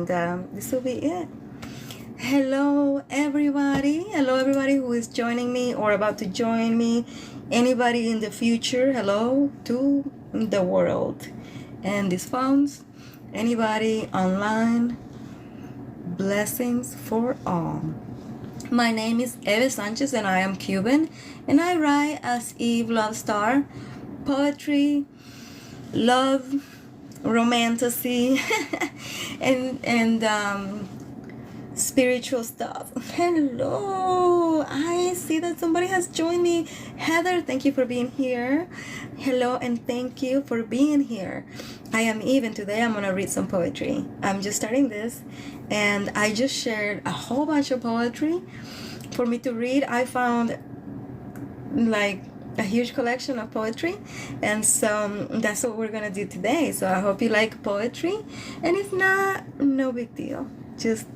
and this will be it. Hello everybody who is joining me or about to join me, anybody in the future, hello to the world and these phones, anybody online, blessings for all. My name is Eve Sanchez and I am Cuban, and I write as Eve Love Star, poetry, love, romantasy, and spiritual stuff. Hello, I see that somebody has joined me. Heather, thank you for being here. Hello, and thank you for being here. I am Eve, and today I'm gonna read some poetry. I'm just starting this, and I just shared a whole bunch of poetry for me to read. I found like a huge collection of poetry, and so that's what we're gonna do today. So I hope you like poetry, and if not, no big deal, just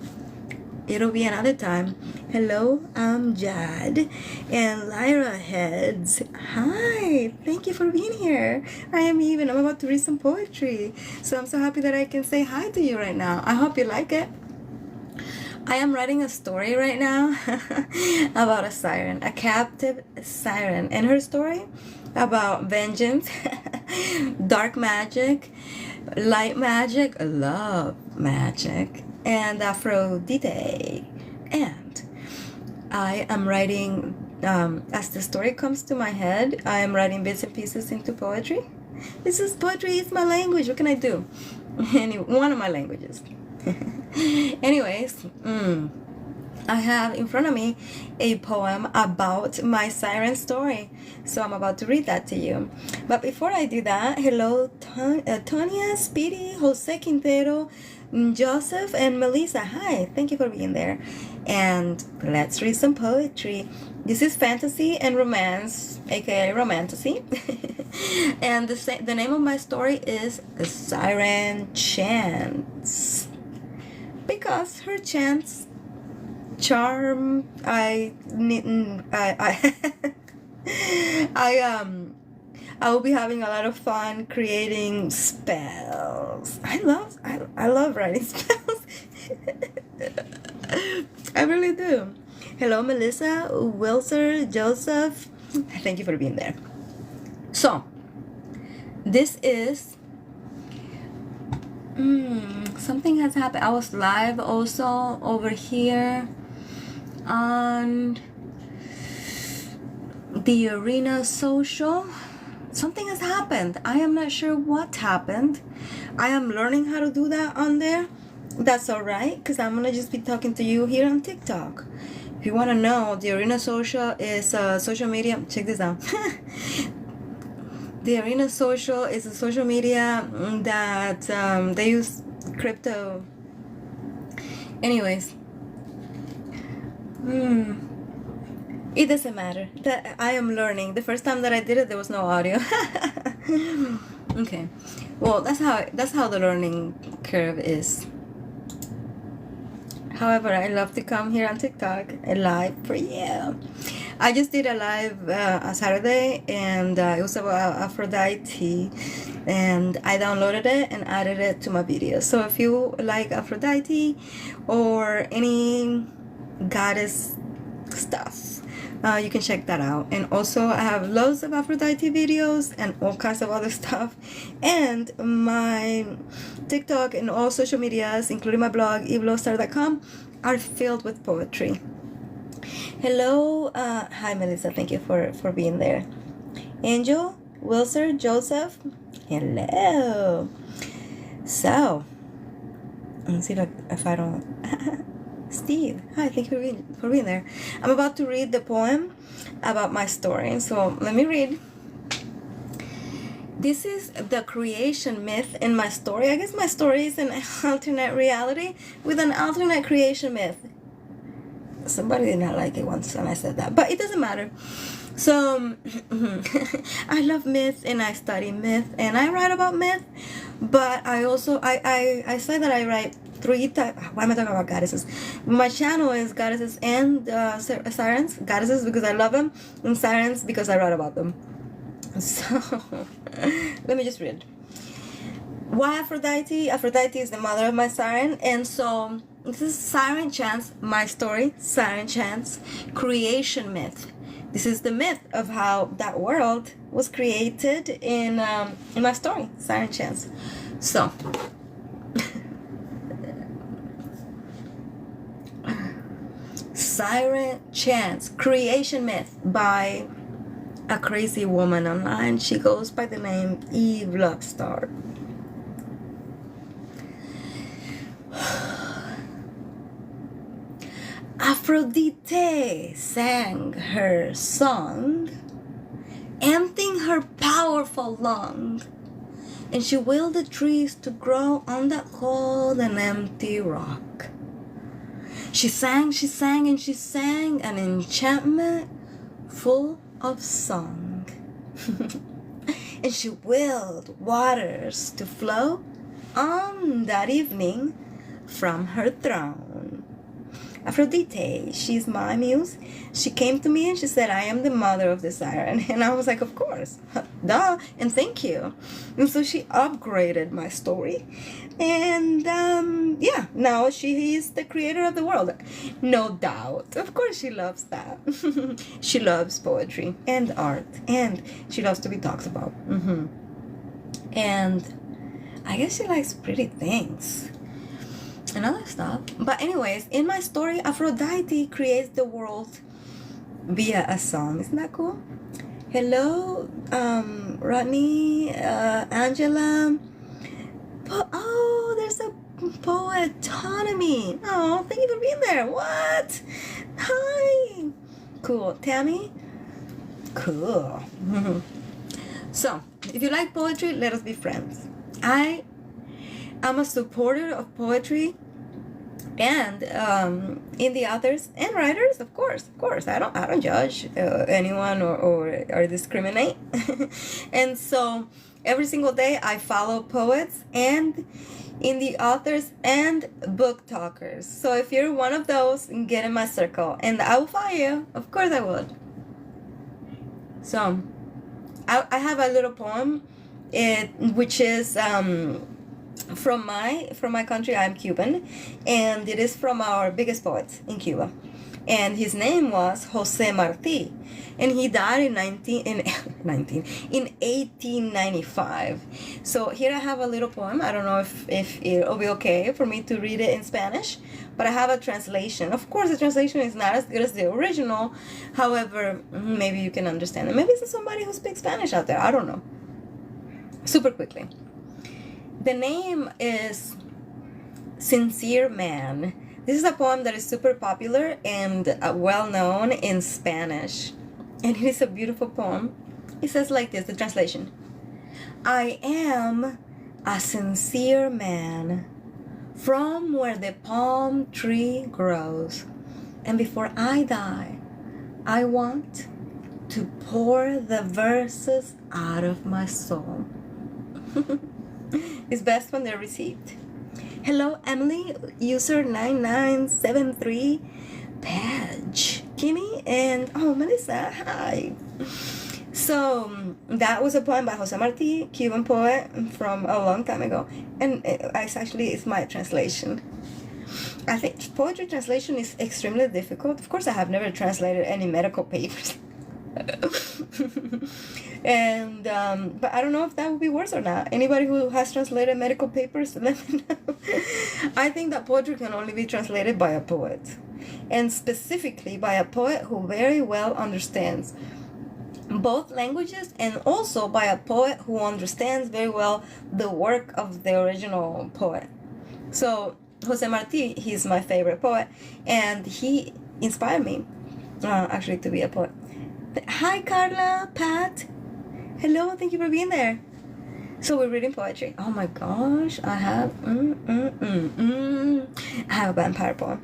it'll be another time. Hello, I'm Jad and Lyra Heads. Hi, thank you for being here. I am Eve and I'm about to read some poetry, so I'm so happy that I can say hi to you right now. I hope you like it. I am writing a story right now about a siren, a captive siren, and her story about vengeance, dark magic, light magic, love magic, and Aphrodite. And I am writing, as the story comes to my head, I am writing bits and pieces into poetry. Poetry is my language. What can I do? One of my languages. Anyways, I have in front of me a poem about my siren story, so I'm about to read that to you. But before I do that, hello Tonya, Speedy, Jose Quintero, Joseph, and Melissa. Hi, thank you for being there. And let's read some poetry. This is fantasy and romance, aka romantasy. And the name of my story is Siren Chants, because her chants charm. I will be having a lot of fun creating spells. I love writing spells. I really do. Hello, Melissa, Wilser, Joseph. Thank you for being there. So, this is something has happened. I was live also over here on the Arena Social. Something has happened. I am not sure what happened. I am learning how to do that on there. That's alright, because I'm gonna just be talking to you here on TikTok. If you want to know, the Arena Social is social media. Check this out. The Arena Social is a social media that they use crypto. Anyways, it doesn't matter. That I am learning. The first time that I did it, there was no audio. Okay, well, that's how the learning curve is. However, I love to come here on TikTok live for you. I just did a live on Saturday, and it was about Aphrodite, and I downloaded it and added it to my video. So if you like Aphrodite or any goddess stuff, you can check that out. And also I have loads of Aphrodite videos and all kinds of other stuff, and my TikTok and all social medias, including my blog evelovestar.com, are filled with poetry. Hello, hi Melissa, thank you for being there. Angel, Wilser, Joseph, hello. So let's see if I don't Steve, hi, thank you for being there. I'm about to read the poem about my story, so let me read. This is the creation myth in my story. I guess my story is an alternate reality with an alternate creation myth. Somebody did not like it once when I said that, but it doesn't matter. So I love myth and I study myth and I write about myth, but I also I say that I write 3 types. Why am I talking about goddesses? My channel is goddesses and sirens. Goddesses because I love them, and sirens because I write about them. So let me just read. Why Aphrodite? Aphrodite is the mother of my siren, and so this is siren chants, my story, siren chants, creation myth. This is the myth of how that world was created in my story, siren chants. So siren chants, creation myth by a crazy woman online. She goes by the name Eve Lockstar. Aphrodite sang her song, emptying her powerful lung, and she willed the trees to grow on that cold and empty rock. She sang, and she sang an enchantment full of song. And she willed waters to flow on that evening from her throne. Aphrodite, she's my muse. She came to me and she said, I am the mother of the siren. And I was like, of course, duh, and thank you. And so she upgraded my story. And yeah, now she is the creator of the world. No doubt. Of course she loves that. She loves poetry and art. And she loves to be talked about. And I guess she likes pretty things and other stuff. But anyways, in my story, Aphrodite creates the world via a song. Isn't that cool? Hello, Rodney, Angela. Oh, there's a poet, autonomy. Oh, thank you for being there. What? Hi. Cool. Tammy? Cool. So, if you like poetry, let us be friends. I'm a supporter of poetry and indie authors and writers, of course. I don't judge anyone or discriminate. And so every single day I follow poets and indie authors and book talkers. So if you're one of those, get in my circle and I will follow you. Of course I would. So I have a little poem, which is from my country. I'm Cuban, and it is from our biggest poet in Cuba, and his name was Jose Marti, and he died in 1895. So here I have a little poem. I don't know if it'll be okay for me to read it in Spanish, but I have a translation. Of course, the translation is not as good as the original. However, maybe you can understand it. Maybe it's somebody who speaks Spanish out there. I don't know. Super quickly. The name is Sincere Man. This is a poem that is super popular and well known in Spanish. And it is a beautiful poem. It says like this, the translation. I am a sincere man from where the palm tree grows. And before I die, I want to pour the verses out of my soul. It's best when they're received. Hello, Emily, user 9973, Page, Kimmy, and Melissa, hi. So that was a poem by Jose Marti, Cuban poet from a long time ago, and it's my translation. I think poetry translation is extremely difficult. Of course, I have never translated any medical papers. And but I don't know if that would be worse or not. Anybody who has translated medical papers, let me know. I think that poetry can only be translated by a poet, and specifically by a poet who very well understands both languages, and also by a poet who understands very well the work of the original poet. So Jose Marti, he's my favorite poet, and he inspired me actually to be a poet. Hi, Carla, Pat. Hello, thank you for being there. So we're reading poetry. Oh my gosh, I have I have a vampire poem.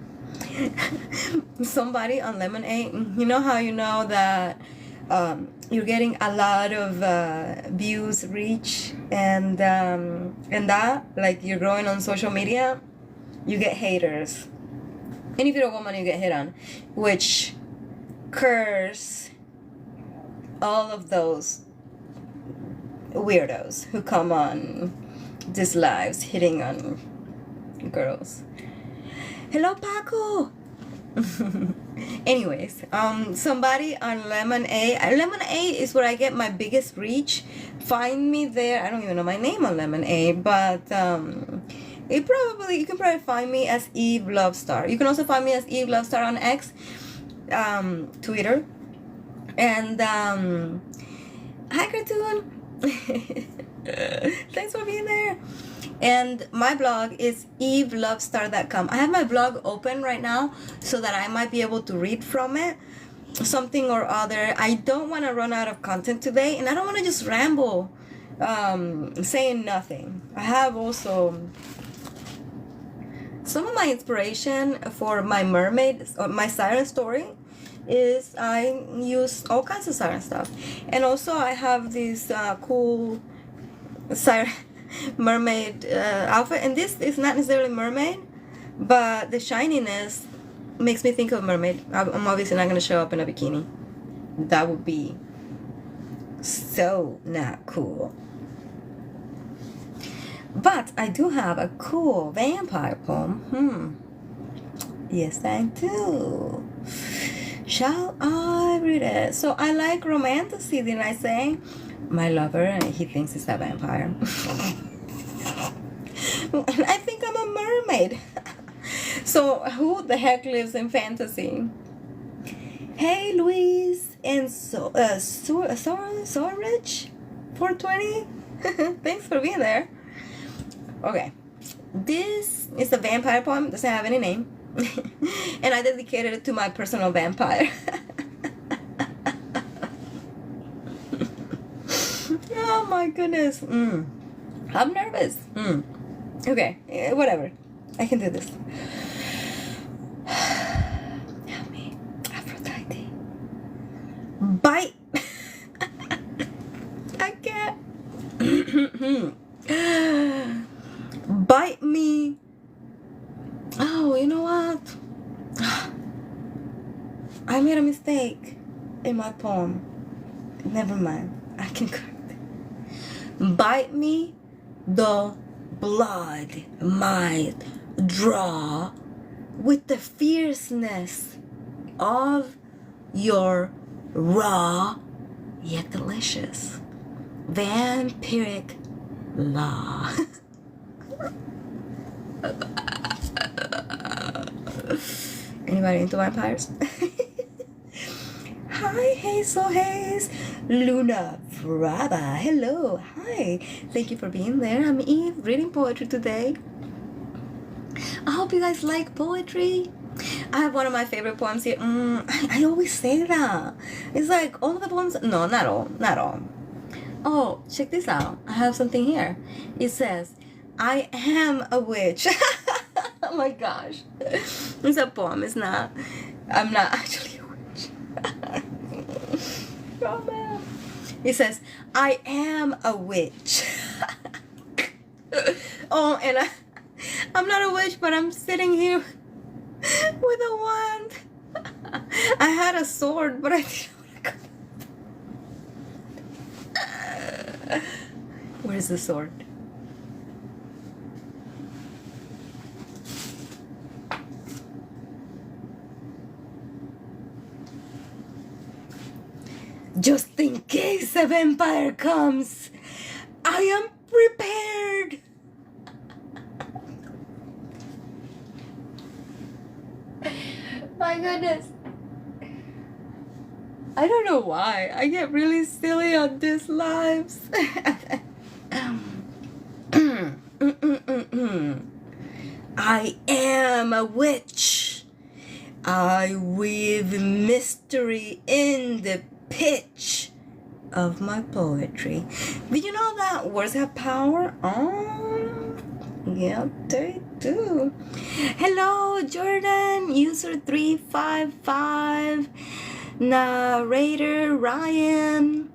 Somebody on Lemonade, you know how you know that you're getting a lot of views, reach, and that, like, you're growing on social media, you get haters. And if you're a woman, you get hit on, which curse all of those weirdos who come on these lives hitting on girls. Hello, Paco. Anyways, somebody on Lemonade. Lemonade is where I get my biggest reach. Find me there. I don't even know my name on Lemonade, but you can probably find me as Eve Lovestar. You can also find me as Eve Lovestar on X, Twitter, and hi Cartoon. Thanks for being there. And my blog is evelovestar.com. I have my blog open right now so that I might be able to read from it something or other. I don't want to run out of content today, and I don't want to just ramble saying nothing. I have also some of my inspiration for my mermaid or my siren story is I use all kinds of siren stuff, and also I have this cool siren mermaid outfit, and this is not necessarily mermaid, but the shininess makes me think of mermaid. I'm obviously not going to show up in a bikini. That would be so not cool. But I do have a cool vampire poem. Yes, I do. Shall I read it? So I like romantasy, didn't I say? My lover, he thinks he's a vampire. And I think I'm a mermaid. So who the heck lives in fantasy? Hey, Louise and Sorridge 420. Thanks for being there. Okay, this is a vampire poem. Doesn't have any name. And I dedicated it to my personal vampire. Oh my goodness. I'm nervous. Okay, whatever. I can do this. Help me, Aphrodite. Bite. I can't. Bite me. Oh, you know what? I made a mistake in my poem. Never mind. I can correct it. Bite me, the blood might draw with the fierceness of your raw yet delicious vampiric law. Anybody into vampires? Hi, Hazel Hayes, Luna Brava. Hello, hi. Thank you for being there. I'm Eve, reading poetry today. I hope you guys like poetry. I have one of my favorite poems here. I always say that. It's like all of the poems. No, not all. Oh, check this out. I have something here. It says, I am a witch. Oh my gosh. It's a poem. It's not. I'm not actually a witch. Oh man. It says, I am a witch. Oh, and I'm not a witch, but I'm sitting here with a wand. I had a sword, but I didn't want to go. Where's the sword? Just in case a vampire comes, I am prepared. My goodness. I don't know why. I get really silly on these lives. I am a witch. I weave mystery in the pitch of my poetry. Did you know that words have power? Oh, yeah, they do. Hello, Jordan, user 355, narrator Ryan,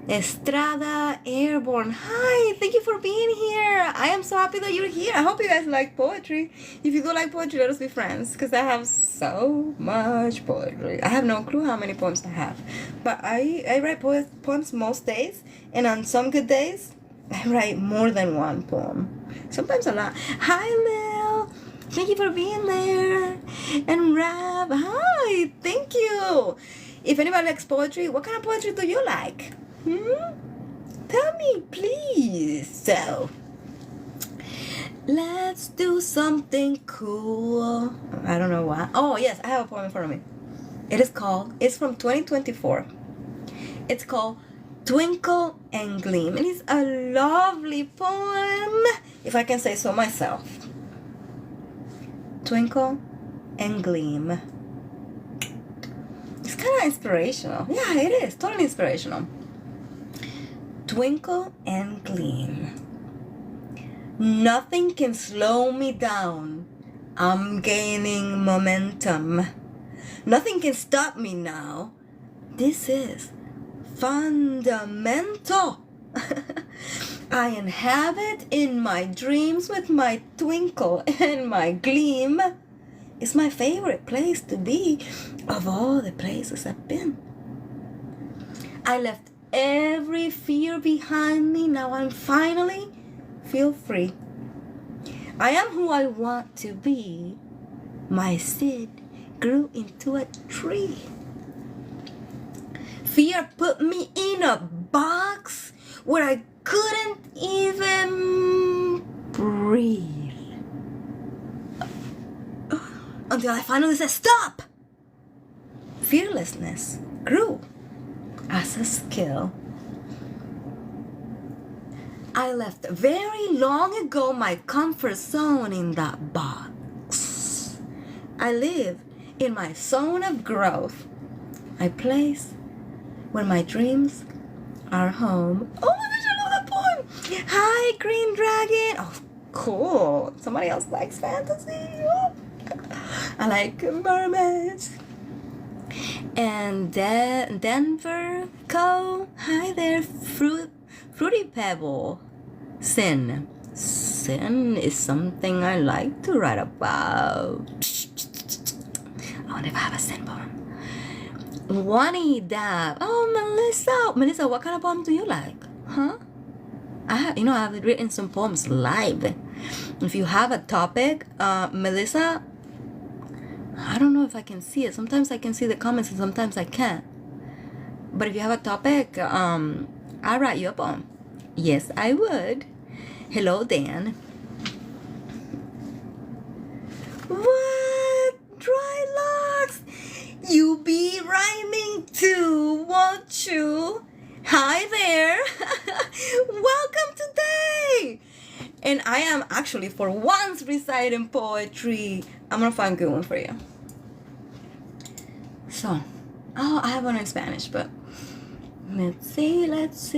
Estrada Airborne. Hi, thank you for being here. I am so happy that you're here. I hope you guys like poetry. If you do like poetry, let us be friends, because I have so much poetry. I have no clue how many poems I have, but I write poems most days, and on some good days I write more than one poem. Sometimes a lot. Hi, Lil. Thank you for being there. And Rab, hi. Thank you. If anybody likes poetry, what kind of poetry do you like? Tell me, please. So, let's do something cool. I don't know why. Oh, yes, I have a poem in front of me. It's from 2024. It's called Twinkle and Gleam. And it's a lovely poem, if I can say so myself. Twinkle and Gleam. It's kind of inspirational. Yeah, it is. Totally inspirational. Twinkle and gleam. Nothing can slow me down. I'm gaining momentum. Nothing can stop me now. This is fundamental. I inhabit in my dreams with my twinkle and my gleam. It's my favorite place to be of all the places I've been. I left every fear behind me. Now I'm finally feel free. I am who I want to be. My seed grew into a tree. Fear put me in a box where I couldn't even breathe. Until I finally said, stop! Fearlessness grew as a skill. I left very long ago my comfort zone in that box. I live in my zone of growth. I place where my dreams are home. Oh my gosh, I love that poem! Hi, Green Dragon! Oh, cool. Somebody else likes fantasy. Oh. I like mermaids. And Denver Co. Hi there, Fruity Pebble. Sin is something I like to write about. I wonder if I have a sin poem. Wani Dab. Oh, Melissa, what kind of poem do you like? Huh? I've written some poems live. If you have a topic, Melissa, I don't know if I can see it. Sometimes I can see the comments and sometimes I can't. But if you have a topic, I'll write you a poem. Yes, I would. Hello, Dan. What? Dry locks? You be rhyming too, won't you? Hi there. Welcome today. And I am actually for once reciting poetry. I'm gonna find a good one for you. So, I have one in Spanish, but let's see. This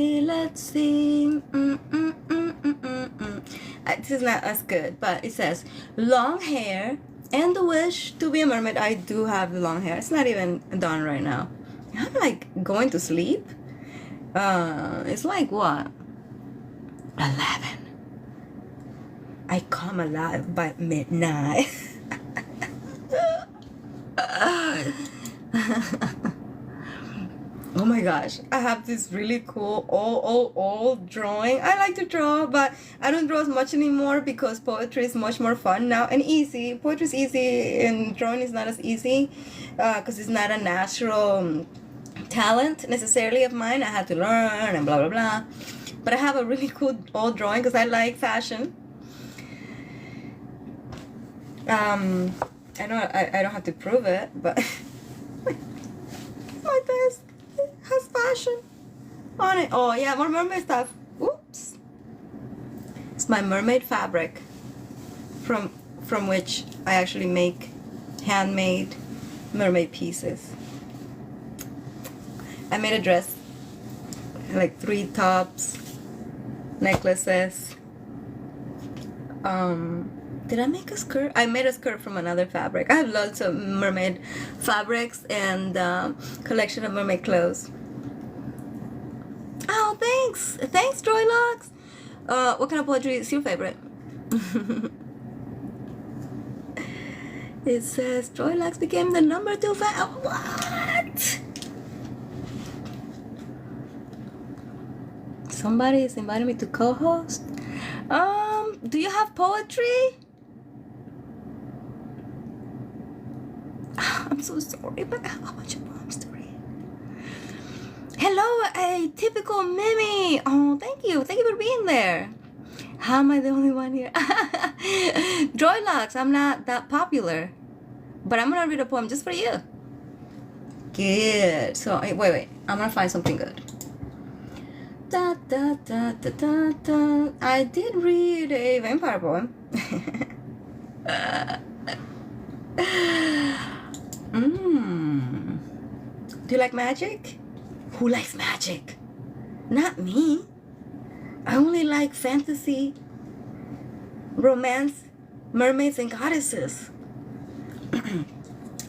is not as good, but it says long hair and the wish to be a mermaid. I do have long hair. It's not even done right now. I'm like going to sleep. It's like what? 11. I come alive by midnight. Oh my gosh, I have this really cool old drawing. I like to draw, but I don't draw as much anymore because poetry is much more fun now and easy. Poetry is easy and drawing is not as easy because it's not a natural talent necessarily of mine. I had to learn and blah blah blah. But I have a really cool old drawing because I like fashion. I know I don't have to prove it, but my desk has fashion on it. Oh yeah, more mermaid stuff. Oops. It's my mermaid fabric from which I actually make handmade mermaid pieces. I made a dress, like 3 tops, necklaces. Did I make a skirt? I made a skirt from another fabric. I have lots of mermaid fabrics and collection of mermaid clothes. Oh, thanks! Thanks, Troylocks! What kind of poetry is your favorite? It says Troylocks became the number 2 fan. What? somebody is inviting me to co-host. Do you have poetry? I'm so sorry, but I have a bunch of poems to read. Hello, a typical Mimi. Oh, thank you. Thank you for being there. How am I the only one here? Droylocks, I'm not that popular. But I'm gonna read a poem just for you. Good. So, wait. I'm gonna find something good. Da, da, da, da, da, da. I did read a vampire poem. Do you like magic? Who likes magic? Not me. I only like fantasy, romance, mermaids, and goddesses. I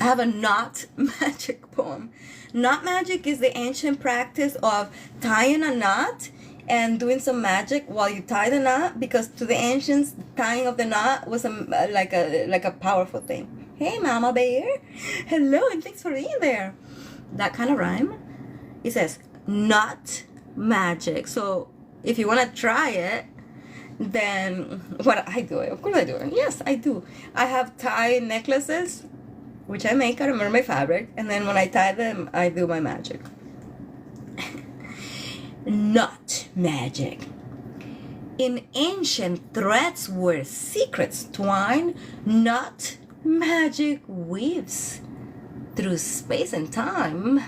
have a not magic poem. Not magic is the ancient practice of tying a knot and doing some magic while you tie the knot, because to the ancients, tying of the knot was like a powerful thing. Hey, Mama Bear. Hello, and thanks for being there. That kind of rhyme. It says, not magic. So if you want to try it, then what I do it. Of course I do it. Yes, I do. I have tie necklaces, which I make out of mermaid fabric, and then when I tie them, I do my magic. Not magic. In ancient threads where secrets twine, not magic weaves through space and time.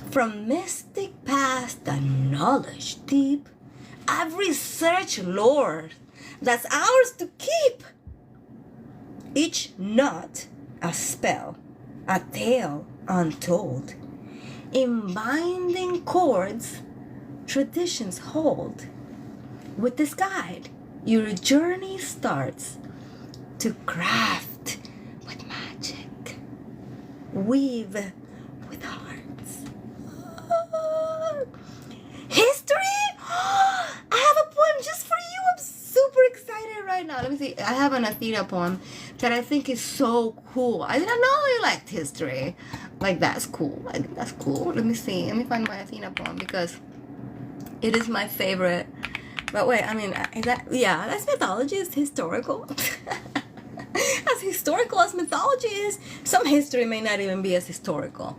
From mystic past and knowledge deep, I've researched lore that's ours to keep. Each knot a spell, a tale untold. In binding cords, traditions hold. With this guide, your journey starts to craft with magic, weave with hearts. History? I have a poem just for you. I'm super excited right now. Let me see. I have an Athena poem that I think is so cool. I didn't know you liked history. Like, that's cool. I think that's cool. Let me see. Let me find my Athena poem because it is my favorite. But wait, I mean, is that, yeah, that's mythology. It's historical. As historical as mythology is, some history may not even be as historical.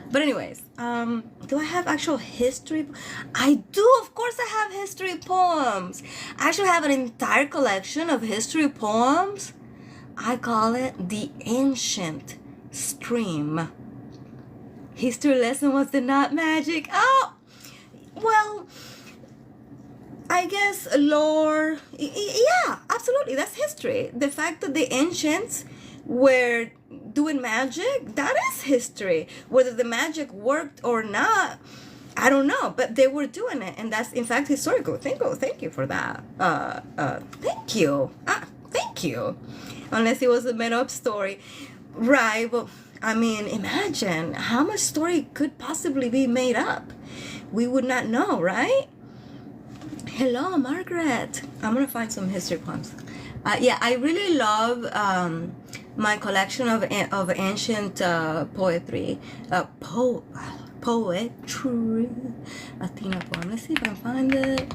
But anyways, do I have actual history? I do, of course I have history poems. I actually have an entire collection of history poems. I call it the Ancient Stream. History lesson was the not magic. Oh, well, I guess lore, yeah, absolutely, that's history. The fact that the ancients were doing magic, that is history. Whether the magic worked or not, I don't know, but they were doing it, and that's in fact historical. Thank you for that. Thank you. Thank you. Unless it was a made up story, right? But I mean, imagine how much story could possibly be made up. We would not know, right? Hello, Margaret. I'm gonna find some history poems. Yeah, I really love my collection of ancient poetry. Poetry. Athena poem. Let's see if I can find it.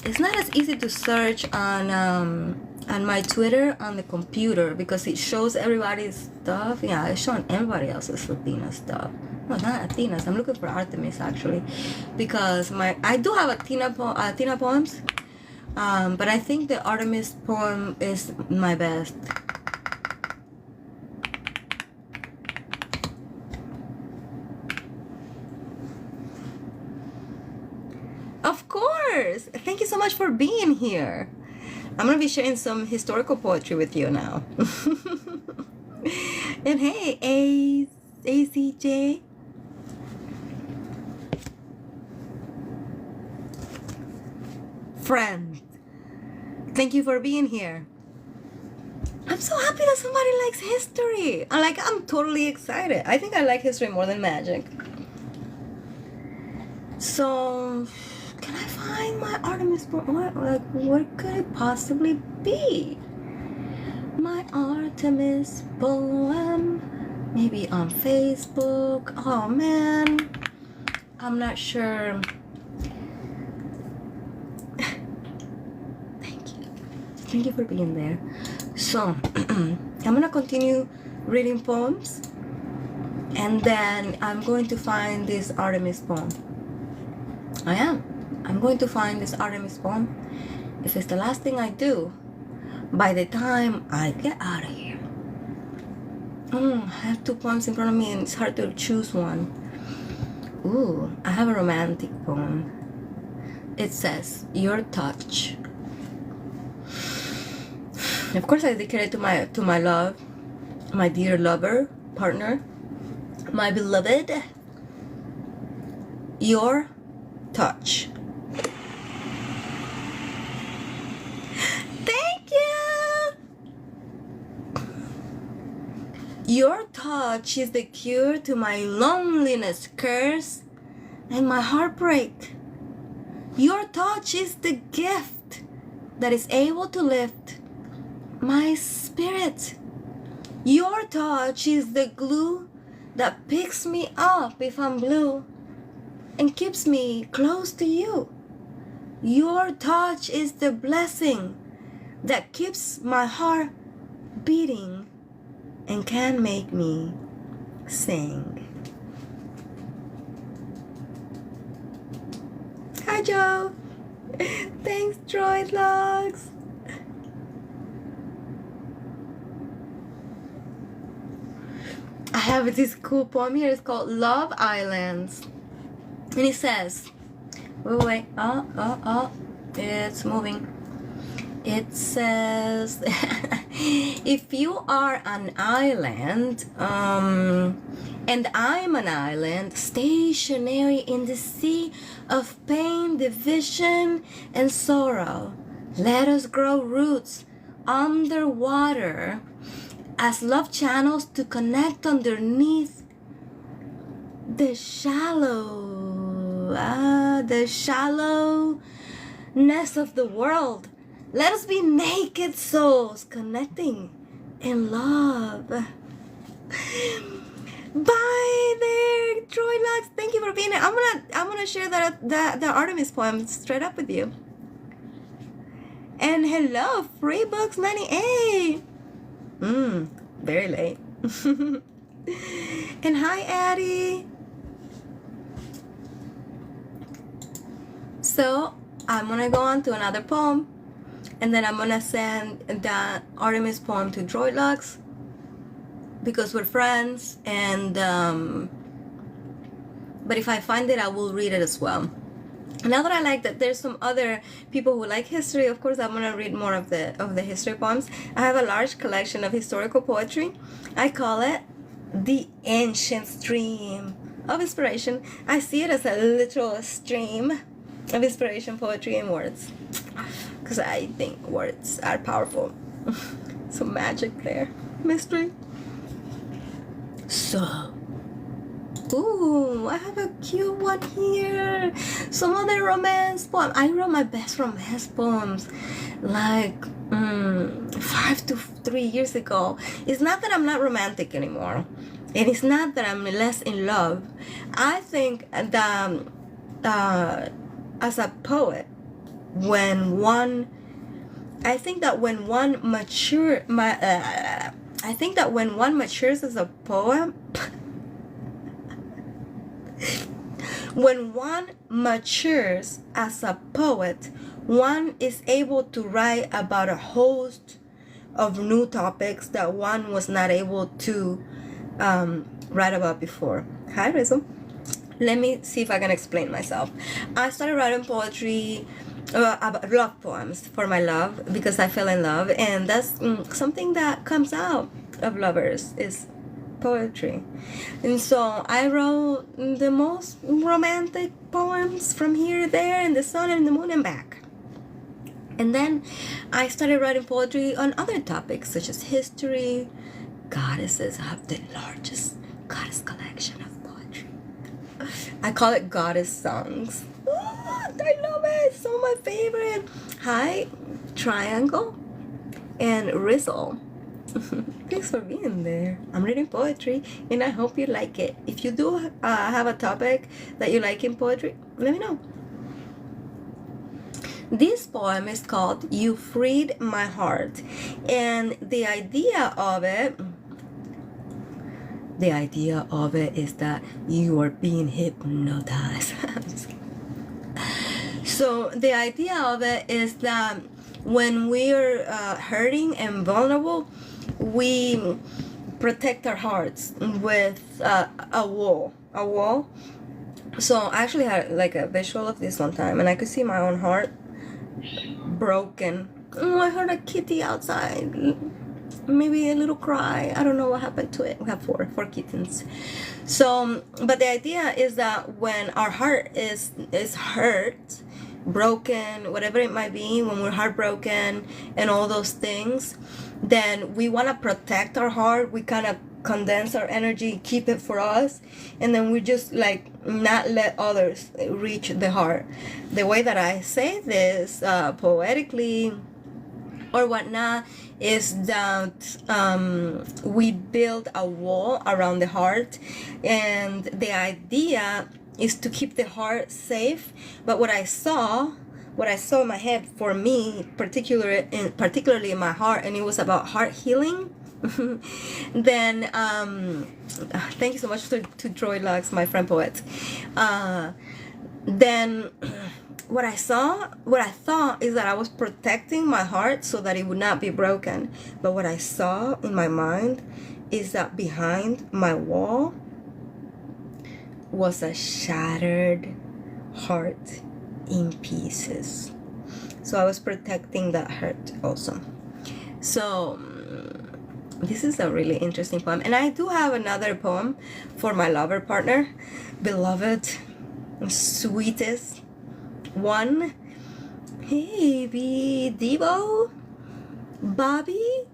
It's not as easy to search on my Twitter on the computer because it shows everybody's stuff. Yeah, it's showing everybody else's Athena stuff. No, not Athena's. I'm looking for Artemis actually, because I do have Athena poems, but I think the Artemis poem is my best. Of course. Thank you so much for being here. I'm gonna be sharing some historical poetry with you now. And hey, ACJ. Friend, thank you for being here. I'm so happy that somebody likes history. I'm totally excited. I think I like history more than magic. So, can I find my Artemis poem? What could it possibly be? My Artemis poem, maybe on Facebook. Oh man, I'm not sure. Thank you. Thank you for being there. So, I'm gonna continue reading poems, and then I'm going to find this Artemis poem. I'm going to find this Artemis poem. If it's the last thing I do, by the time I get out of here. I have 2 poems in front of me and it's hard to choose one. Ooh, I have a romantic poem. It says, Your Touch. Of course I dedicate it to my love, my dear lover, partner, my beloved. Your touch. Thank you. Your touch is the cure to my loneliness curse and my heartbreak. Your touch is the gift that is able to lift my spirit. Your touch is the glue that picks me up if I'm blue and keeps me close to you. Your touch is the blessing that keeps my heart beating and can make me sing. Hi Joe. Thanks Droid Logs. I have this cool poem here. It's called Love Islands. And it says, wait, it's moving. It says, if you are an island, and I'm an island, stationary in the sea of pain, division, and sorrow, let us grow roots underwater as love channels to connect underneath the shallowness of the world. Let us be naked souls connecting in love. Bye there, Troy Lux. Thank you for being here. I'm gonna share the Artemis poem straight up with you. And hello, Free Books 98. Very late. And hi, Addie. So I'm gonna go on to another poem, and then I'm gonna send that Artemis poem to Droid Lux because we're friends, and but if I find it, I will read it as well. Now that I like that there's some other people who like history, of course I'm gonna read more of the history poems. I have a large collection of historical poetry. I call it the ancient stream of inspiration. I see it as a literal stream of inspiration, poetry, and words, because I think words are powerful. Some magic there, mystery. So, ooh, I have a cute one here. Some other romance poem. I wrote my best romance poems like 5 to 3 years ago. It's not that I'm not romantic anymore, and it's not that I'm less in love. I think that as a poet, when one matures as a poet, when one matures as a poet, one is able to write about a host of new topics that one was not able to write about before. Hi, Rizzo. Let me see if I can explain myself. I started writing poetry about love poems for my love because I fell in love, and that's something that comes out of lovers is poetry. And so I wrote the most romantic poems from here, there, and the sun and the moon and back. And then I started writing poetry on other topics such as history, goddesses. I have the largest goddess collection of poetry. I call it goddess songs. Oh, I love it. So my favorite. Hi, Triangle and Rizzle. Thanks for being there. I'm reading poetry and I hope you like it. If you do have a topic that you like in poetry, let me know. This poem is called You Freed My Heart, and the idea of it is that you are being hypnotized. So the idea of it is that when we're hurting and vulnerable, we protect our hearts with a wall. So I actually had like a visual of this one time, and I could see my own heart broken. Oh, I heard a kitty outside. Maybe a little cry. I don't know what happened to it. We have four kittens. So, but the idea is that when our heart is hurt, broken, whatever it might be, when we're heartbroken and all those things, then we want to protect our heart. We kind of condense our energy, keep it for us, and then we just like not let others reach the heart. The way that I say this poetically or whatnot is that we build a wall around the heart, and the idea is to keep the heart safe. But what I saw in my head, for me particularly in my heart, and it was about heart healing. Then thank you so much to Troy Lux, my friend poet. Then what I thought is that I was protecting my heart so that it would not be broken. But what I saw in my mind is that behind my wall was a shattered heart in pieces. So I was protecting that hurt also. So this is a really interesting poem. And I do have another poem for my lover partner, beloved, sweetest one. Hey, Devo, Bobby,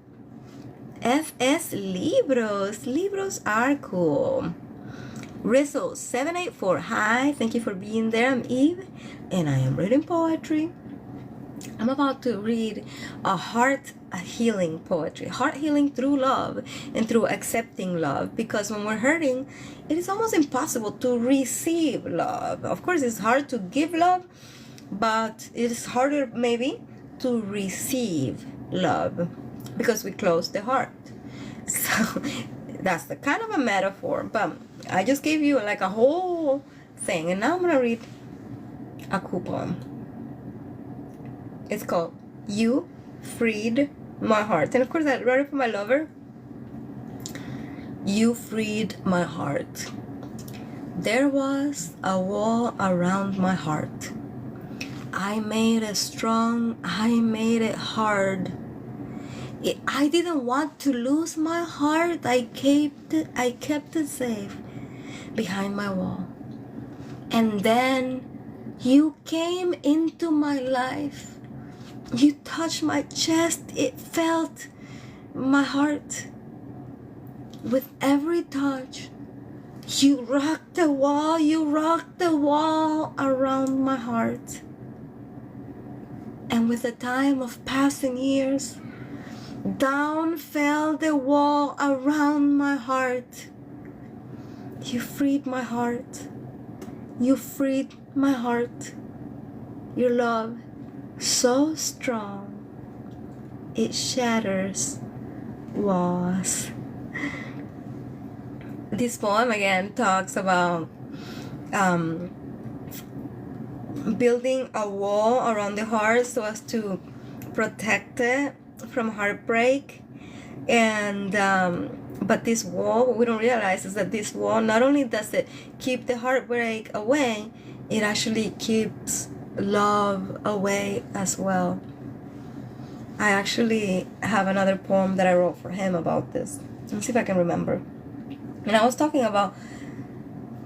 FS Libros. Libros are cool. Rizzo 784. Hi, thank you for being there. I'm Eve, and I am reading poetry. I'm about to read a healing poetry. Heart healing through love and through accepting love. Because when we're hurting, it is almost impossible to receive love. Of course, it's hard to give love, but it is harder maybe to receive love because we close the heart. So that's the kind of a metaphor. But I just gave you like a whole thing. And now I'm going to read a cool poem. It's called You Freed My Heart. And of course I wrote it for my lover. You freed my heart. There was a wall around my heart. I made it strong. I made it hard. I didn't want to lose my heart. I kept it safe behind my wall. And then you came into my life. You touched my chest. It felt my heart. With every touch, you rocked the wall. You rocked the wall around my heart. And with the time of passing years, down fell the wall around my heart. You freed my heart. You freed my heart. Your love, so strong, it shatters walls. This poem again talks about building a wall around the heart so as to protect it from heartbreak. And but this wall, what we don't realize is that this wall, not only does it keep the heartbreak away, it actually keeps love away as well. I actually have another poem that I wrote for him about this. Let's see if I can remember. And I was talking about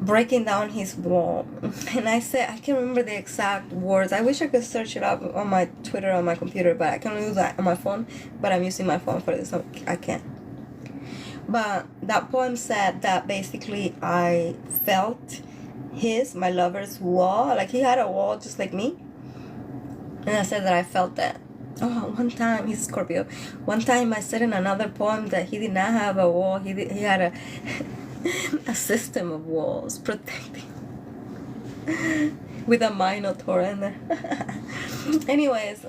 breaking down his wall, and I said, I can't remember the exact words. I wish I could search it up on my Twitter on my computer, but I can only do that on my phone. But I'm using my phone for this, so I can't. But that poem said that basically I felt my lover's wall, like he had a wall just like me, and I said that I felt that Oh, one time, he's Scorpio. One time I said in another poem that he did not have a wall. He had a a system of walls protecting with a minotaur in there. Anyways,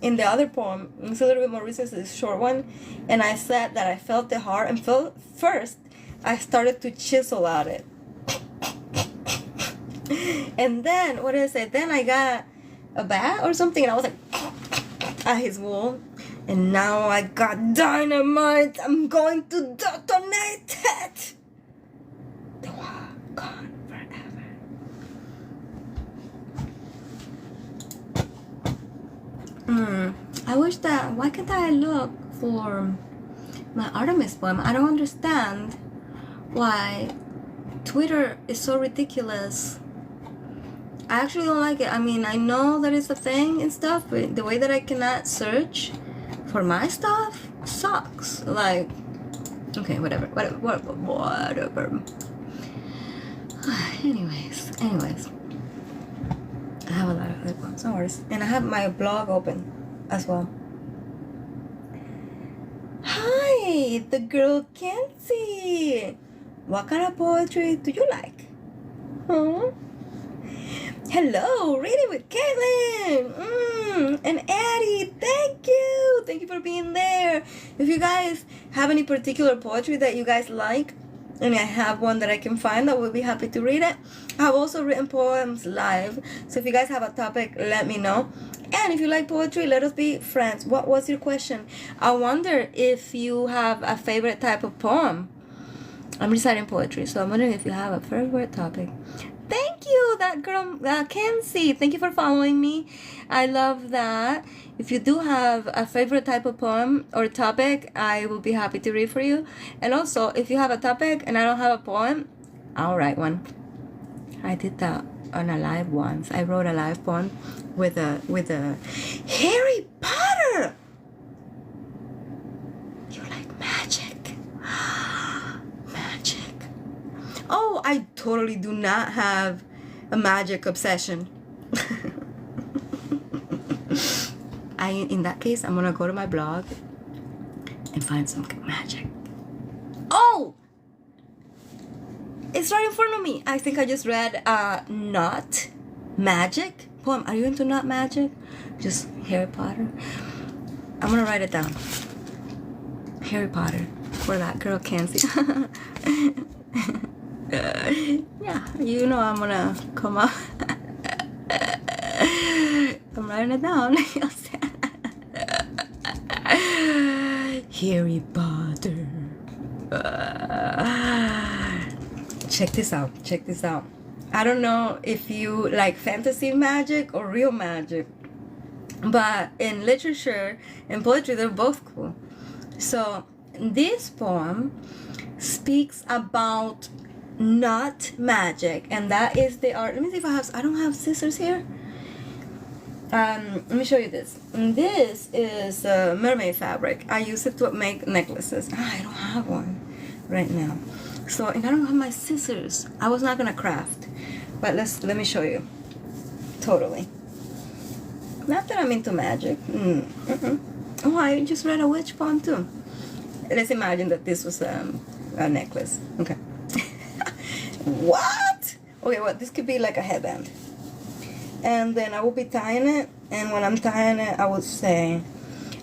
in the other poem, it's a little bit more recent, it's a short one, and I said that I felt the heart, and first I started to chisel at it. And then, what did I say? Then I got a bat or something, and I was like, at his wall. And now I got dynamite. I'm going to detonate it. The wall gone forever. I wish that. Why can't I look for my Artemis poem? I don't understand why Twitter is so ridiculous. I actually don't like it. I mean, I know that it's a thing and stuff, but the way that I cannot search for my stuff sucks. Like, okay, whatever. Anyways, I have a lot of other poems, no worries. And I have my blog open as well. Hi, the girl Kenzie. What kind of poetry do you like? Huh? Hello, reading with Caitlin. And Addie, thank you. Thank you for being there. If you guys have any particular poetry that you guys like, and I have one that I can find, I will be happy to read it. I've also written poems live, so if you guys have a topic, let me know. And if you like poetry, let us be friends. What was your question? I wonder if you have a favorite type of poem. I'm reciting poetry, so I'm wondering if you have a favorite topic. Thank you, that girl, Kenzie. Thank you for following me. I love that. If you do have a favorite type of poem or topic, I will be happy to read for you. And also, if you have a topic and I don't have a poem, I'll write one. I did that on a live once. I wrote a live poem with a Harry Potter. You like magic? Magic. Oh, I totally do not have a magic obsession. In that case, I'm gonna go to my blog and find some magic. Oh! It's right in front of me. I think I just read Not Magic poem. Are you into Not Magic? Just Harry Potter. I'm gonna write it down. Harry Potter for that girl Kenzie. Yeah, you know I'm gonna come up. I'm writing it down. Harry Potter. Check this out. I don't know if you like fantasy magic or real magic, but in literature and poetry, they're both cool. So this poem speaks about not magic, and that is the art. Let me see if I don't have scissors here. Let me show you this. This is mermaid fabric. I use it to make necklaces. I don't have one right now. So, and I don't have my scissors. I was not gonna craft, but let me show you. Totally. Not that I'm into magic. Oh, I just read a witch poem too. Let's imagine that this was a necklace. Okay. What? Okay, well, this could be like a headband. And then I will be tying it, and when I'm tying it, I will say,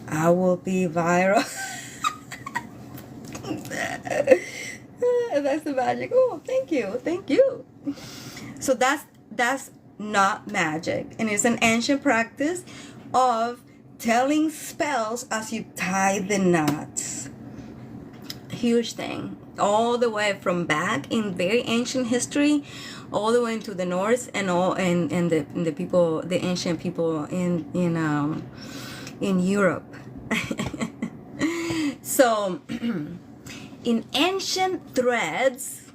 I will be viral. That's the magic. Oh, thank you. So that's not magic, and it's an ancient practice of telling spells as you tie the knots. Huge thing, all the way from back in very ancient history, all the way into the North, and the people, the ancient people in Europe. So in ancient threads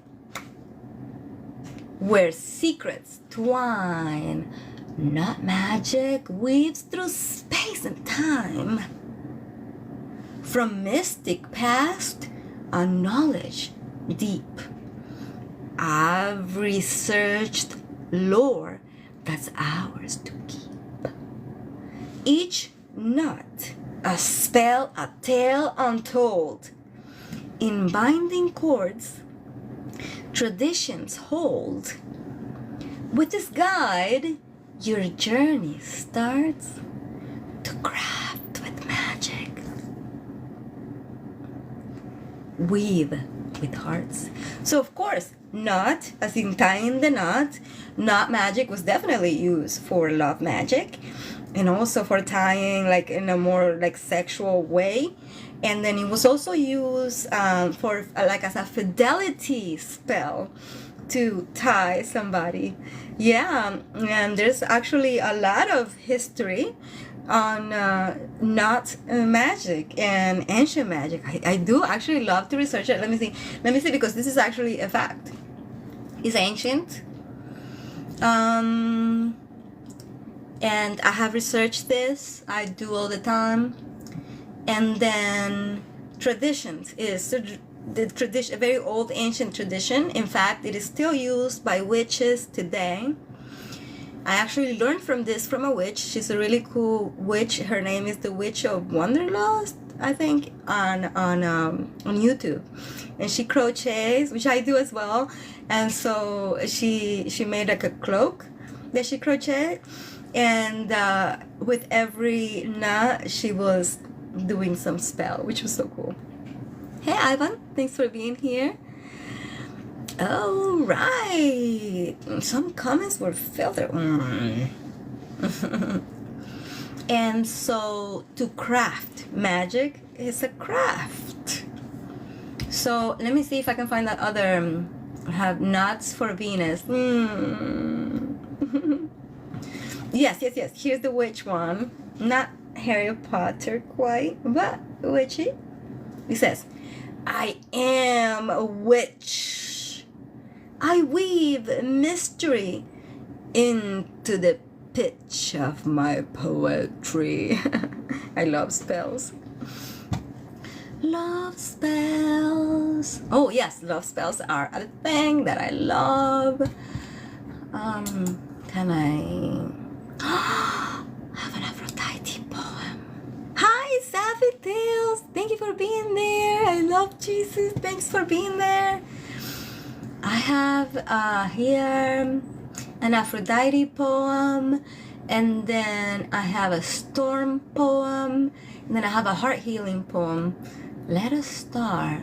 where secrets twine, not magic weaves through space and time. From mystic past, a knowledge deep. I've researched lore that's ours to keep. Each not a spell, a tale untold. In binding cords, traditions hold. With this guide, your journey starts to craft with magic. Weave with hearts. So of course, knot, as in tying the knot magic was definitely used for love magic, and also for tying like in a more like sexual way. And then it was also used for like as a fidelity spell to tie somebody. Yeah, and there's actually a lot of history on knot magic and ancient magic. I do actually love to research it. Let me see, because this is actually a fact. It's ancient. And I have researched this. I do all the time. And then traditions is the tradition, a very old ancient tradition. In fact, it is still used by witches today. I actually learned from this from a witch. She's a really cool witch. Her name is the Witch of Wanderlust, I think, on YouTube. And she crochets, which I do as well. And so she made like a cloak that she crocheted, and with every knot she was doing some spell, which was so cool. Hey Ivan, thanks for being here. All right, some comments were filtered. And so to craft magic is a craft. So let me see if I can find that other have knots for Venus. Yes. Here's the witch one. Not Harry Potter quite, but witchy. It says, I am a witch. I weave mystery into the pitch of my poetry. I love spells. Love spells. Oh yes, love spells are a thing that I love. Can I have an Aphrodite poem? Hi, Sappy Tales. Thank you for being there. I love Jesus. Thanks for being there. I have here an Aphrodite poem, and then I have a storm poem, and then I have a heart healing poem. Let us start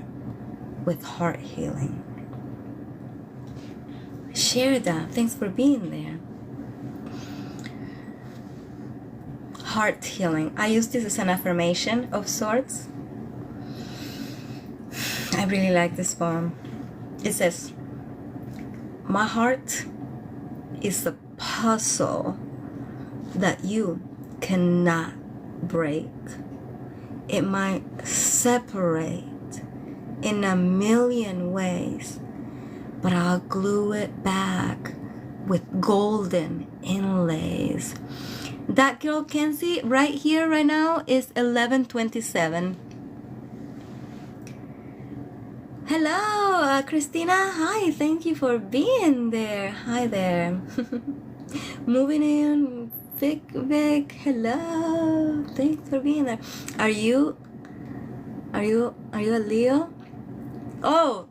with heart healing. Share that. Thanks for being there. Heart healing. I use this as an affirmation of sorts. I really like this poem. It says, my heart is a puzzle that you cannot break. It might separate in a million ways, but I'll glue it back with golden inlays. That girl Kenzie right here right now is 1127. Hello, Christina. Hi, thank you for being there. Hi there. Moving in, Vic. Hello. Thanks for being there. Are you a Leo? Oh,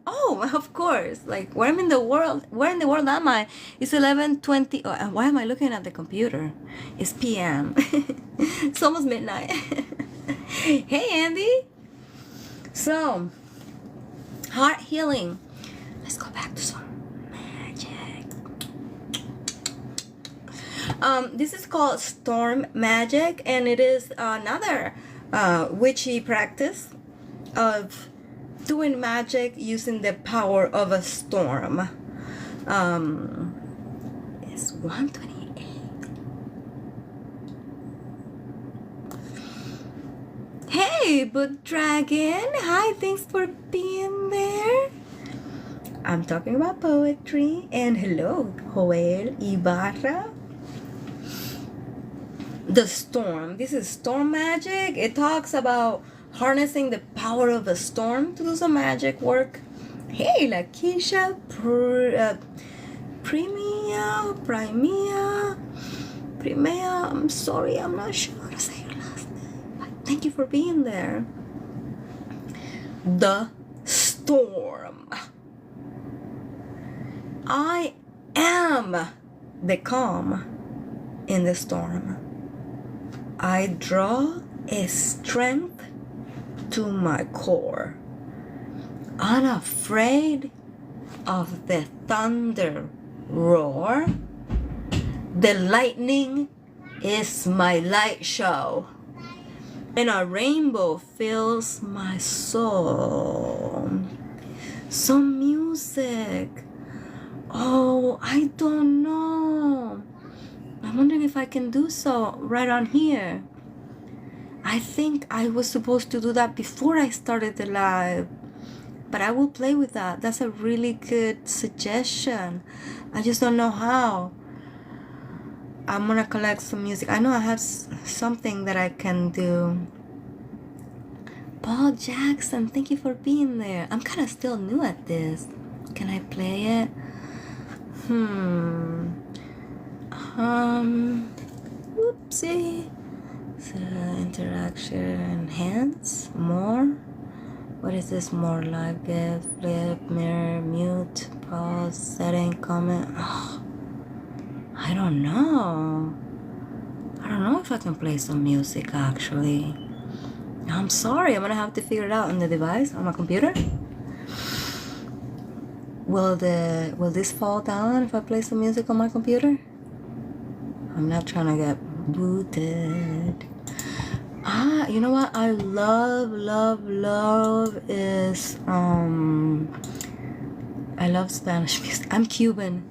of course. Like, where in the world am I? It's 11:20. Oh, and why am I looking at the computer? It's PM. It's almost midnight. Hey, Andy. So, heart healing. Let's go back to some magic. This is called storm magic, and it is another witchy practice of doing magic using the power of a storm. It's 128. Hey, Book Dragon. Hi, thanks for being there. I'm talking about poetry. And hello, Joel Ibarra. The storm. This is storm magic. It talks about harnessing the power of a storm to do some magic work. Hey, Lakeisha, Primea. I'm sorry, I'm not sure how to say your last name. Thank you for being there. The storm. I am the calm in the storm. I draw a strength to my core, unafraid of the thunder roar. The lightning is my light show, and a rainbow fills my soul. Some music. Oh, I don't know. I'm wondering if I can do so right on here. I think I was supposed to do that before I started the live, but I will play with that. That's a really good suggestion. I just don't know how. I'm gonna collect some music. I know I have something that I can do. Paul Jackson, thank you for being there. I'm kind of still new at this. Can I play it? Whoopsie. So interaction, enhance, more. What is this? More live, gift, flip, mirror, mute, pause, setting, comment. Oh, I don't know. I don't know if I can play some music actually. I'm sorry, I'm gonna have to figure it out on the device, on my computer. Will this fall down if I play some music on my computer? I'm not trying to get booted. You know what I love is I love Spanish music. I'm Cuban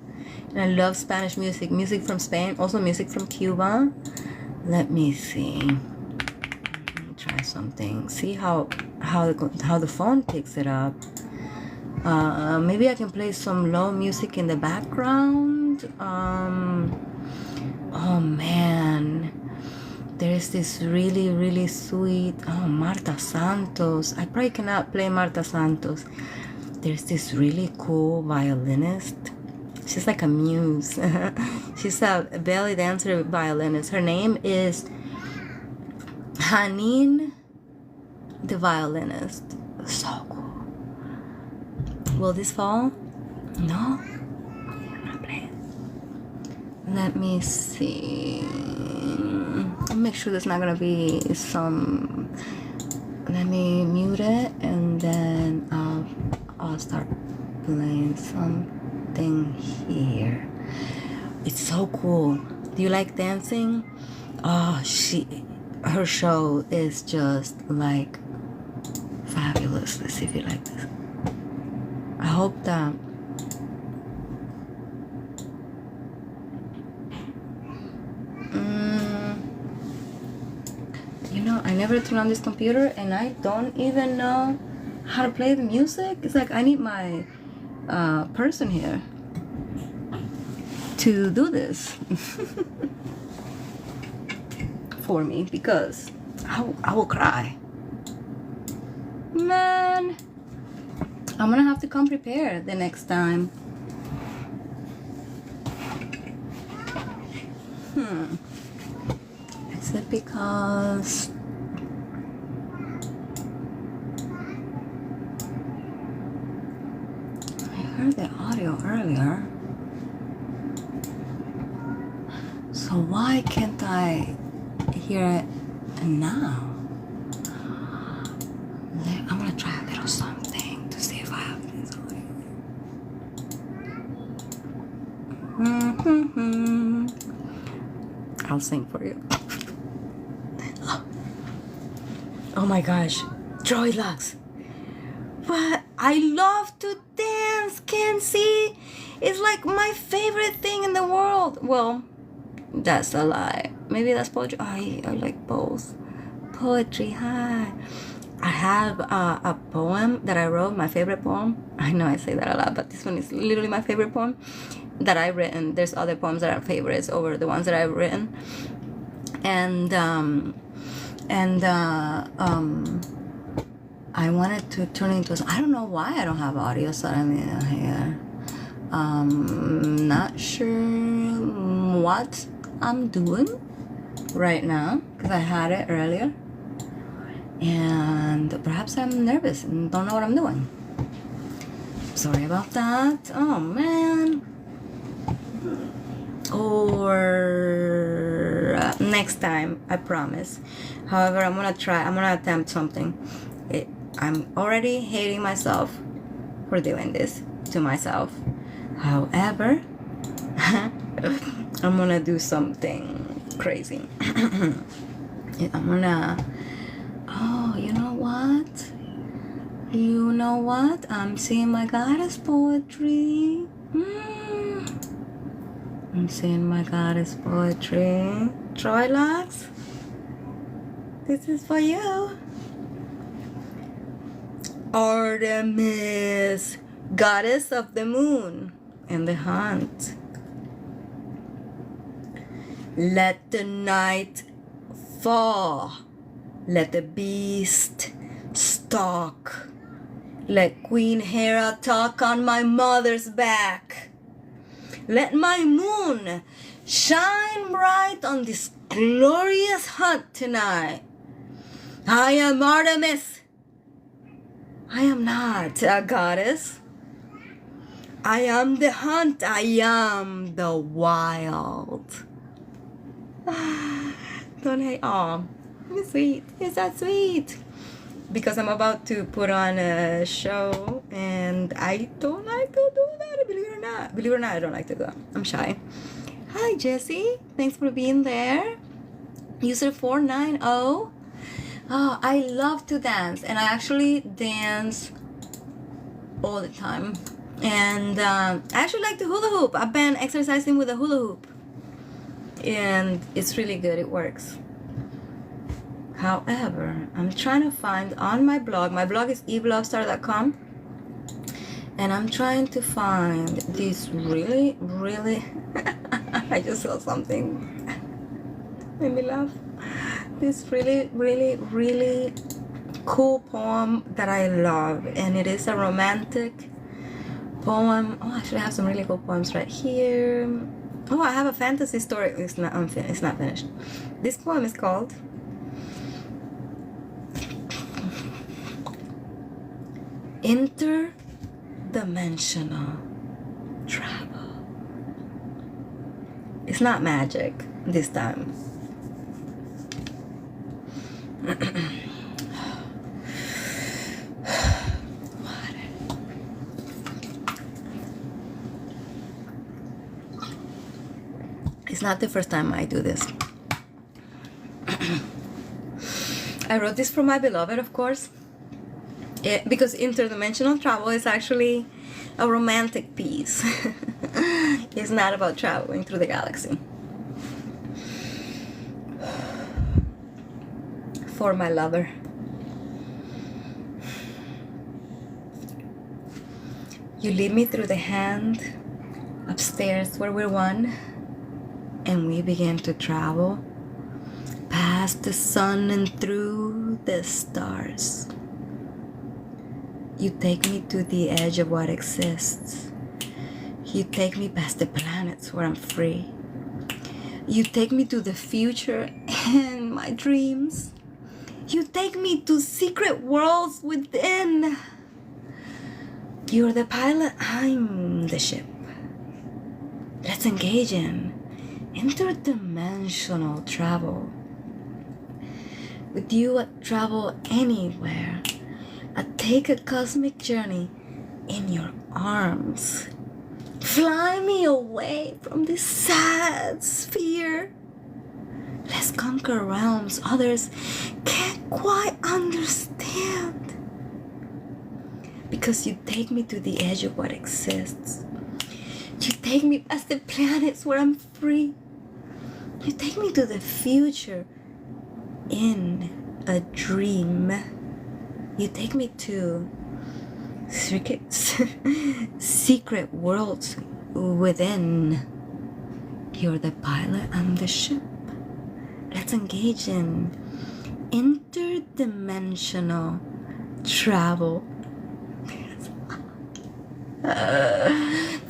and I love Spanish music. Music from Spain, also music from Cuba. Let me see. Let me try something. See how the phone picks it up. Maybe I can play some low music in the background. Oh man, there is this really sweet, Marta Santos. I probably cannot play Marta Santos. There's this really cool violinist. She's like a muse. She's a belly dancer violinist. Her name is Hanine the violinist. So cool. Will this fall? No? I'm not playing. Let me see. I'll make sure there's not gonna be some. Let me mute it and then I'll start playing something here. It's so cool. Do you like dancing? Oh, her show is just like fabulous. Let's see if you like this. I hope that you know, I never turn on this computer and I don't even know how to play the music. It's like I need my person here to do this for me because I will cry. Man, I'm gonna have to come prepared the next time. Is it because I heard the audio earlier? So why can't I hear it now? I'm gonna try a little something to see if I have this audio. I'll sing for you. Oh my gosh, Joy Lux. But I love to dance, Kenzie. It's like my favorite thing in the world. Well, that's a lie. Maybe that's poetry. I like both. Poetry, hi. I have a poem that I wrote, my favorite poem. I know I say that a lot, but this one is literally my favorite poem that I've written. There's other poems that are favorites over the ones that I've written. And I wanted to turn it into. I don't know why I don't have audio suddenly here. Not sure what I'm doing right now because I had it earlier. and perhaps I'm nervous and don't know what I'm doing. Sorry about that. Oh man. Or next time, I promise. However, I'm gonna attempt something. I'm already hating myself for doing this to myself. However, I'm gonna do something crazy. I'm gonna, oh, you know what? I'm seeing my goddess poetry. I'm seeing my goddess poetry. Troilax, this is for you. Artemis, goddess of the moon and the hunt. Let the night fall. Let the beast stalk. Let Queen Hera talk on my mother's back. Let my moon shine bright on this glorious hunt tonight. I am Artemis. I am not a goddess. I am the hunt. I am the wild. Don't hate. Oh, it's sweet. Is that sweet? Because I'm about to put on a show and I don't like to do that, believe it or not. Believe it or not, I don't like to do that. I'm shy. Hi, Jessie. Thanks for being there. User 490. Oh, I love to dance, and I actually dance all the time. And I actually like to hula hoop. I've been exercising with a hula hoop, and it's really good. It works. However, I'm trying to find on my blog is evlogstar.com, and I'm trying to find this really I just saw something made me laugh. This really cool poem that I love, and it is a romantic poem. Oh, actually I have some really cool poems right here. Oh, I have a fantasy story. It's not finished. This poem is called Interdimensional Travel. It's not magic this time. It's not the first time I do this. I wrote this for my beloved, of course, because interdimensional travel is actually a romantic piece. It's not about traveling through the galaxy. For my lover. You lead me through the hand upstairs where we're one, and we begin to travel past the sun and through the stars. You take me to the edge of what exists. You take me past the planets where I'm free. You take me to the future and my dreams. You take me to secret worlds within. You're the pilot, I'm the ship. Let's engage in interdimensional travel. With you, I travel anywhere. I take a cosmic journey in your arms. Fly me away from this sad sphere. Let's conquer realms others can't quite understand. Because you take me to the edge of what exists. You take me past the planets where I'm free. You take me to the future in a dream. You take me to secret worlds within. You're the pilot, I'm the ship. Let's engage in interdimensional travel.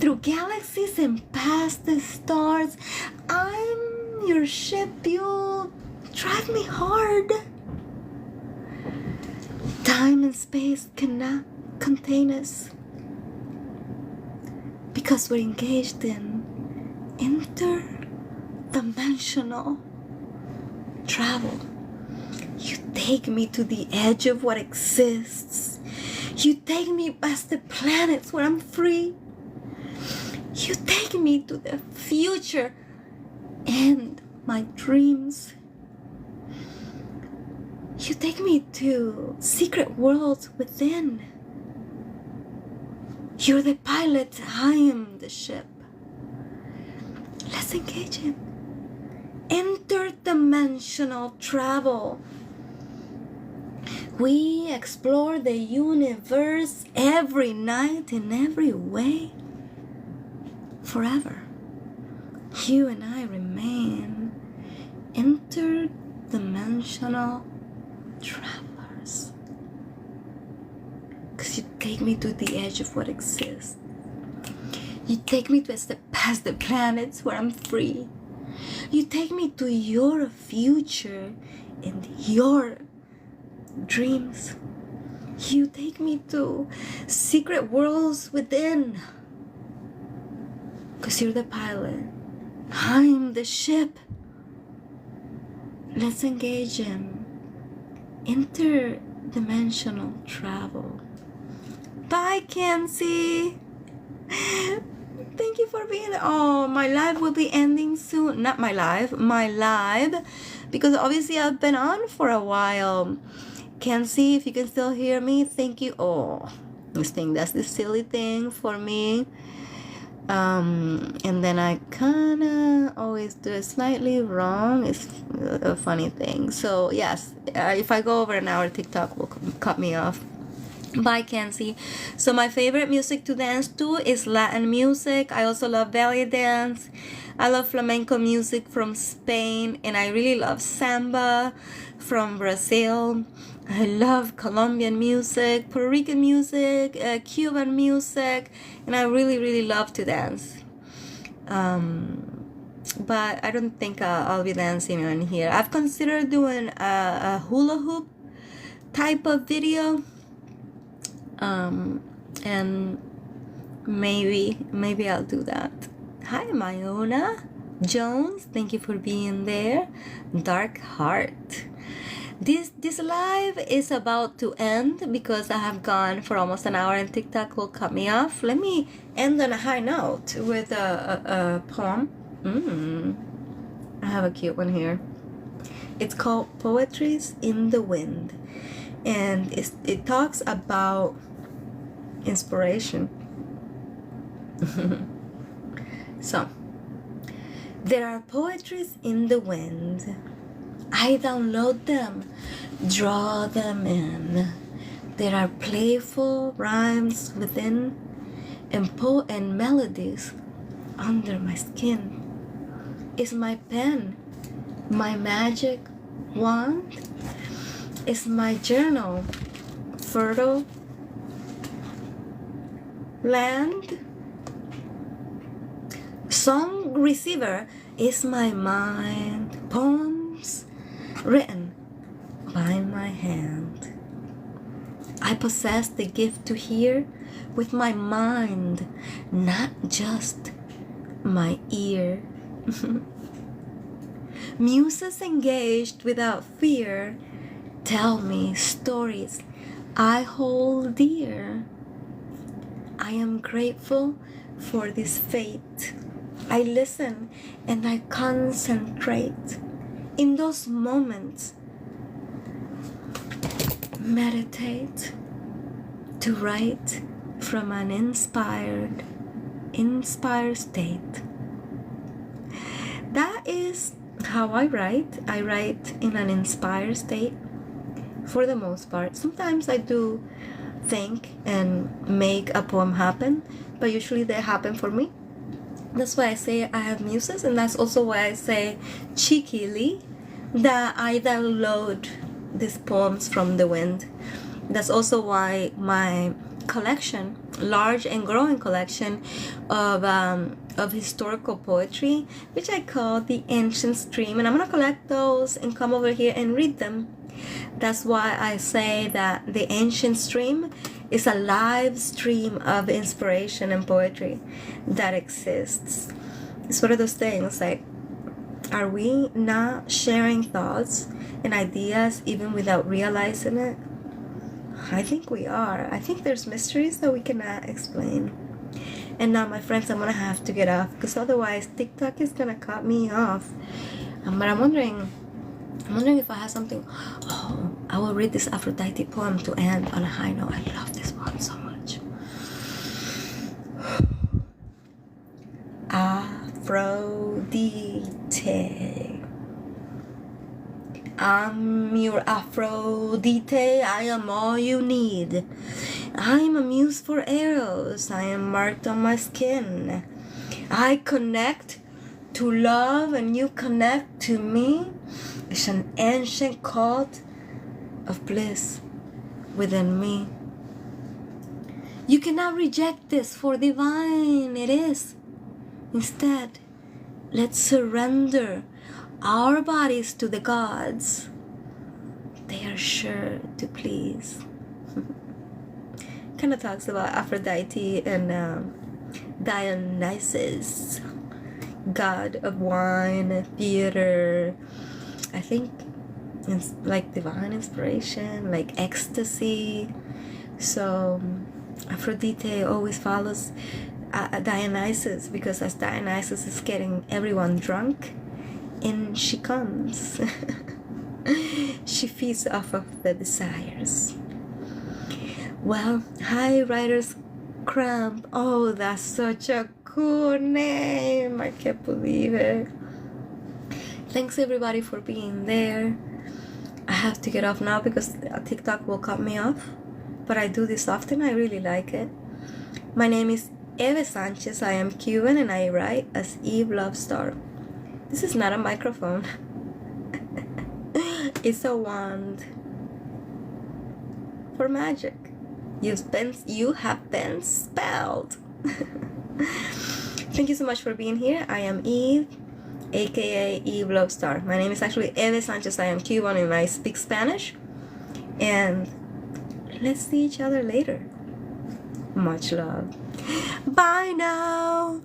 Through galaxies and past the stars. I'm your ship, you'll drive me hard. Time and space cannot contain us because we're engaged in interdimensional travel. You take me to the edge of what exists. You take me past the planets where I'm free. You take me to the future and my dreams. You take me to secret worlds within. You're the pilot, I am the ship. Let's engage in interdimensional travel. We explore the universe every night in every way. Forever. You and I remain interdimensional travelers. Because you take me to the edge of what exists. You take me past the planets where I'm free. You take me to your future and your dreams. You take me to secret worlds within. Because you're the pilot. I'm the ship. Let's engage in interdimensional travel. Bye, Kenzie. Thank you for being. Oh, my live will be ending soon. Not my live, because obviously I've been on for a while. Kenzie, if you can still hear me, thank you. Oh, this thing does this silly thing for me. And then I kinda always do it slightly wrong. It's a funny thing. So yes, if I go over an hour, TikTok will cut me off. Bye, Kenzie. So my favorite music to dance to is Latin music. I also love belly dance. I love flamenco music from Spain, and I really love samba from Brazil. I love Colombian music, Puerto Rican music, Cuban music, and I really, really love to dance. But I don't think I'll be dancing in here. I've considered doing a hula hoop type of video, and maybe I'll do that. Hi, Mayona Jones, thank you for being there. Dark Heart. This live is about to end because I have gone for almost an hour and TikTok will cut me off. Let me end on a high note with a poem. I have a cute one here. It's called Poetries in the Wind, and it talks about inspiration. So, there are poetries in the wind. I download them, draw them in. There are playful rhymes within, and melodies under my skin. Is my pen my magic wand? Is my journal fertile land? Song receiver is my mind. Poems written by my hand. I possess the gift to hear with my mind, not just my ear. Muses engaged without fear tell me stories I hold dear. I am grateful for this fate. I listen and I concentrate. In those moments, meditate to write from an inspired state. That is how I write. I write in an inspired state for the most part. Sometimes I do think and make a poem happen, but usually they happen for me. That's why I say I have muses, and that's also why I say cheekily that I download these poems from the wind. That's also why my collection, large and growing collection of historical poetry, which I call the Ancient Stream, and I'm gonna collect those and come over here and read them. That's why I say that the ancient stream is a live stream of inspiration and poetry that exists. It's one of those things like, are we not sharing thoughts and ideas even without realizing it? I think we are. I think there's mysteries that we cannot explain. And now, my friends, I'm gonna have to get off because otherwise TikTok is gonna cut me off. But I'm wondering if I have something. Oh, I will read this Aphrodite poem to end on a high note. I love this poem so much. Aphrodite. I'm your Aphrodite, I am all you need. I am a muse for arrows, I am marked on my skin. I connect to love and you connect to me. It's an ancient cult of bliss within me. You cannot reject this, for divine it is. Instead, let's surrender our bodies to the gods. They are sure to please. Kind of talks about Aphrodite and Dionysus, god of wine, theater. I think it's like divine inspiration, like ecstasy. So Aphrodite always follows Dionysus, because as Dionysus is getting everyone drunk, in she comes. She feeds off of the desires. Well, hi, Writer's Cramp. Oh, that's such a cool name. I can't believe it. Thanks everybody for being there. I have to get off now because TikTok will cut me off, but I do this often. I really like it. My name is Eve Sanchez. I am Cuban and I write as Eve Lovestar. This is not a microphone. It's a wand for magic. You have been spelled. Thank you so much for being here. I am Eve, aka Eve Lovestar. My name is actually Eve Sanchez. I am Cuban and I speak Spanish. And let's see each other later. Much love. Bye now.